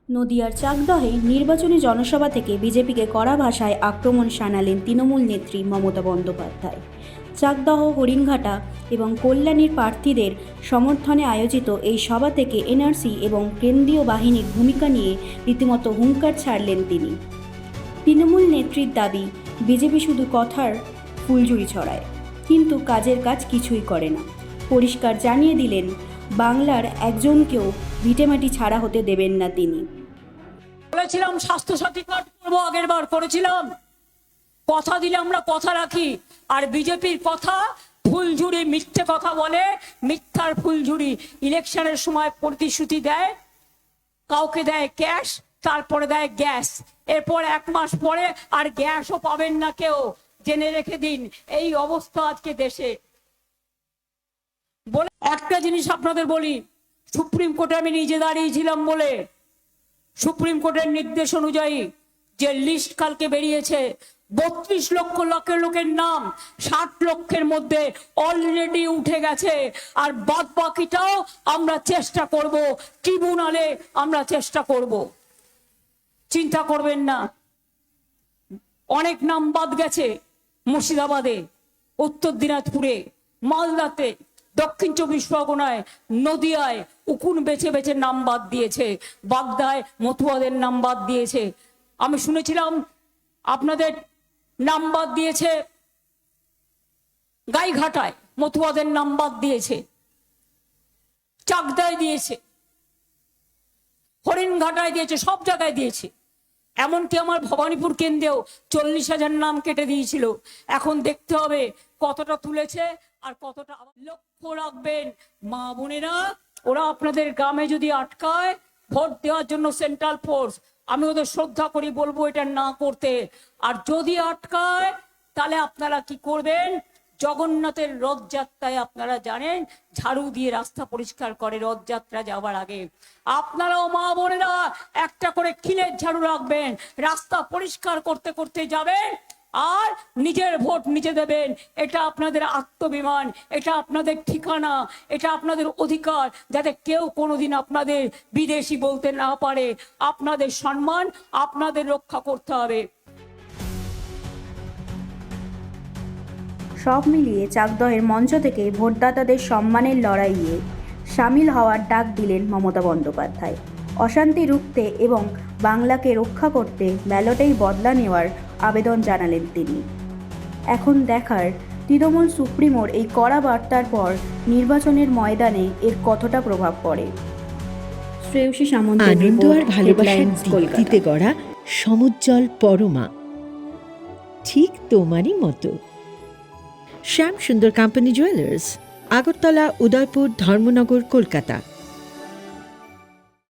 নদিয়ার চাকদহে নির্বাচনী জনসভা থেকে বিজেপিকে কড়া ভাষায় আক্রমণ শানালেন তৃণমূল নেত্রী মমতা বন্দ্যোপাধ্যায়। চাকদহ, হরিণঘাটা এবং কল্যাণীর প্রার্থীদের সমর্থনে আয়োজিত এই সভা থেকে এনআরসি এবং কেন্দ্রীয় বাহিনীর ভূমিকা নিয়ে রীতিমতো হুঙ্কার ছাড়লেন তিনি। তৃণমূল নেত্রীর দাবি, বিজেপি শুধু কথার ফুলঝুরি ছড়ায়, কিন্তু কাজের কাজ কিছুই করে না। পরিষ্কার জানিয়ে দিলেন, বাংলার একজনকেও ভিটেমাটি ছাড়া হতে দেবেন না তিনি। বলেছিলাম স্বাস্থ্যসাথী কার্ড করবো, আগের বার করেছিলাম, কথা দিলে আমরা কথা রাখি। আর বিজেপির কথা ফুলঝুরি, মিথ্যে কথা বলে, মিথ্যার ফুলঝুরি। ইলেকশনের সময় প্রতিশ্রুতি দেয়, কাউকে দেয় ক্যাশ, তারপরে দেয় গ্যাস, এরপর 1 মাস পরে আর গ্যাসও পাবেন না কেউ, জেনে রেখে দিন। এই অবস্থা আজকে দেশে। বলে একটা জিনিস আপনাদের বলি, সুপ্রিম কোর্টে আমি নিজে দাঁড়িয়েছিলাম বলে, সুপ্রিম কোর্টের নির্দেশ অনুযায়ী যে লিস্ট কালকে বেরিয়েছে, 32 লক্ষ লোকের নাম 60 লক্ষের মধ্যে অলরেডি উঠে গেছে। আর বাদ বাকিটাও আমরা চেষ্টা করব, ট্রিব্যুনালে আমরা চেষ্টা করব, চিন্তা করবেন না। অনেক নাম বাদ গেছে, মুর্শিদাবাদে, উত্তর দিনাজপুরে, মালদাতে, দক্ষিণ 24 পরগনায়, নদিয়ায় উকুন বেছে বেছে নাম বাদ দিয়েছে, বাগদায় মতুয়াদের নাম বাদ দিয়েছে। আমি শুনেছিলাম আপনাদের নাম বাদ দিয়েছে গাইঘাটায়, মতুয়াদের নাম বাদ দিয়েছে, চাকদায় দিয়েছে, হরিণঘাটায় দিয়েছে, সব জায়গায় দিয়েছে। এমনকি আমার ভবানীপুর কেন্দ্রেও 40,000 নাম কেটে দিয়েছিল। এখন দেখতে হবে কতটা তুলেছে আর কতটা। লক্ষ্য রাখবেন মা বোনেরা, ওরা আপনাদের গ্রামে যদি আটকায় ভোট দেওয়ার জন্য সেন্ট্রাল ফোর্স, আমি ওদের শ্রদ্ধা করি, বলবো এটা না করতে। আর যদি আটকায় তাহলে আপনারা কি করবেন? জগন্নাথের রথযাত্রায় আপনারা জানেন ঝাড়ু দিয়ে রাস্তা পরিষ্কার করে রথযাত্রা যাওয়ার আগে। আপনারাও মা বোনেরা একটা করে খিলের ঝাড়ু রাখবেন, রাস্তা পরিষ্কার করতে করতে যাবেন আর নিজের ভোট নিজে দেবেন। এটা আপনাদের আত্মবিমান, এটা আপনাদের ঠিকানা, এটা আপনাদের অধিকার, যাতে কেউ কোনোদিন আপনাদের বিদেশি বলতে না পারে। আপনাদের সম্মান আপনাদের রক্ষা করতে হবে। সব মিলিয়ে চাকদহের মঞ্চ থেকে ভোটদাতাদের সম্মানের লড়াইয়ে সামিল হওয়ার ডাক দিলেন মমতা বন্দ্যোপাধ্যায়। অশান্তি রুখতে এবং বাংলাকে রক্ষা করতে ব্যালটেই বদলা নেওয়ার আবেদন জানালেন তিনি। এখন দেখার, তৃণমূল সুপ্রিমোর এই কড়া বার্তার পর নির্বাচনের ময়দানে এর কতটা প্রভাব পড়ে। শ্রেয়সী সামন্ত, আনন্দ আর ভালোবাসার দীপ্তিতে গড়া সমুজ্জ্বল পরমা, ঠিক তোমারই মতো। শ্যাম সুন্দর কোম্পানি জুয়েলার্স, আগরতলা, উদয়পুর, ধর্মনগর, কলকাতা।